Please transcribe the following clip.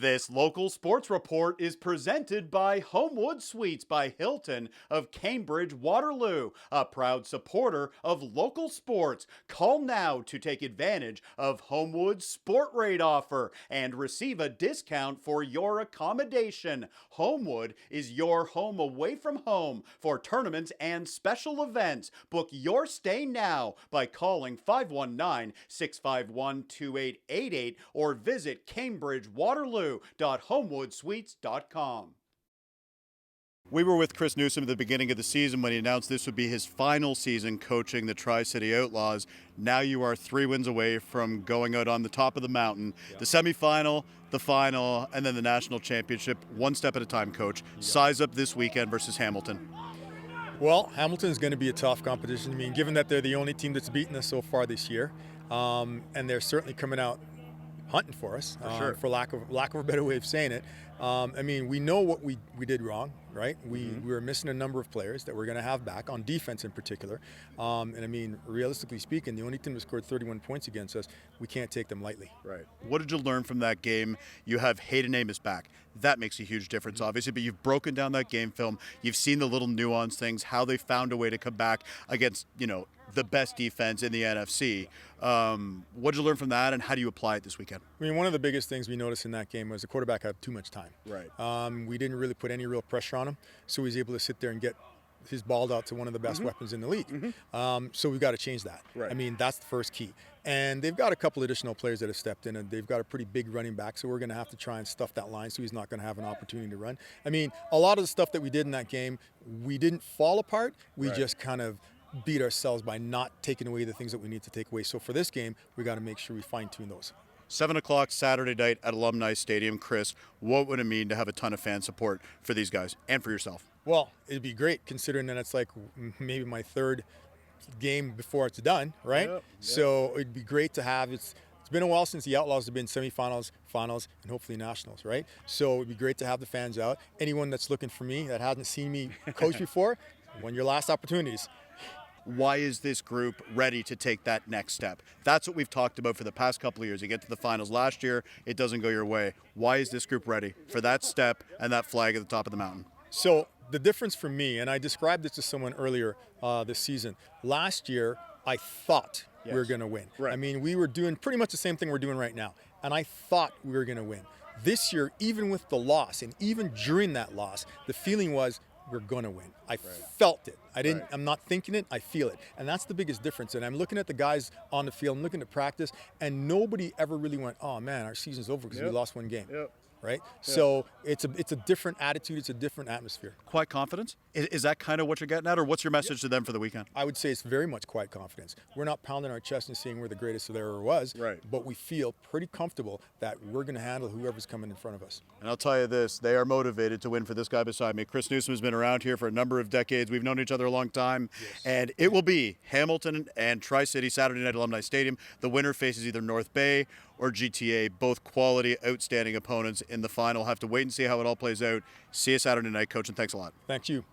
This local sports report is presented by Homewood Suites by Hilton of Cambridge, Waterloo, a proud supporter of local sports. Call now to take advantage of Homewood's Sport Rate offer and receive a discount for your accommodation. Homewood is your home away from home for tournaments and special events. Book your stay now by calling 519-651-2888 or visit Cambridge, Waterloo. Homewoodsuites.com. We were with Chris Newsome at the beginning of the season when he announced this would be his final season coaching the Tri-City Outlaws. Now you are 3 wins away from going out on the top of the mountain. Yeah. The semifinal, the final, and then the national championship. One step at a time, Coach. Yeah. Size up this weekend versus Hamilton. Well, Hamilton is going to be a tough competition. I mean, given that they're the only team that's beaten us so far this year, and they're certainly coming out hunting for us, for lack of a better way of saying it. I mean, we know what we did wrong, right? We were missing a number of players that we're going to have back, on defense in particular. And I mean, realistically speaking, the only team that scored 31 points against us, we can't take them lightly. Right. What did you learn from that game? You have Hayden Amos back. That makes a huge difference, obviously, but you've broken down that game film. You've seen the little nuanced things, how they found a way to come back against, the best defense in the NFC. What did you learn from that, and how do you apply it this weekend? I mean, one of the biggest things we noticed in that game was the quarterback had too much time. Right. We didn't really put any real pressure on him, so he was able to sit there and get his ball out to one of the best weapons in the league. So we've got to change that. Right. I mean, that's the first key. And they've got a couple additional players that have stepped in, and they've got a pretty big running back, so we're going to have to try and stuff that line so he's not going to have an opportunity to run. I mean, a lot of the stuff that we did in that game, we didn't fall apart. We just kind of beat ourselves by not taking away the things that we need to take away. So for this game, we got to make sure we fine-tune those. 7 o'clock Saturday night at Alumni Stadium. Chris, what would it mean to have a ton of fan support for these guys and for yourself? Well, it'd be great considering that it's like maybe my third game before it's done, right? Yep. So it'd be great to have. It's been a while since the Outlaws have been semifinals, finals, and hopefully nationals, right? So it'd be great to have the fans out. Anyone that's looking for me that hasn't seen me coach before, one of your last opportunities. Why is this group ready to take that next step? That's what we've talked about for the past couple of years. You get to the finals last year, it doesn't go your way. Why is this group ready for that step and that flag at the top of the mountain? So the difference for me, and I described this to someone earlier this season, last year I thought we were going to win. Right. I mean, we were doing pretty much the same thing we're doing right now, and I thought we were going to win. This year, even with the loss, and even during that loss, the feeling was we're going to win. I felt it. I'm not thinking it, I feel it. And that's the biggest difference. And I'm looking at the guys on the field, I'm looking at practice, and nobody ever really went, oh man, our season's over because we lost one game. Right? So it's a different attitude, it's a different atmosphere. Quiet confidence? Is that kind of what you're getting at, or what's your message to them for the weekend? I would say it's very much quiet confidence. We're not pounding our chest and saying we're the greatest there ever was, but we feel pretty comfortable that we're going to handle whoever's coming in front of us. And I'll tell you this, they are motivated to win for this guy beside me. Chris Newsome has been around here for a number of decades. We've known each other a long time, and it will be Hamilton and Tri-City Saturday night at Alumni Stadium. The winner faces either North Bay or GTA, both quality, outstanding opponents in the final. Have to wait and see how it all plays out. See you Saturday night, Coach, and thanks a lot. Thank you.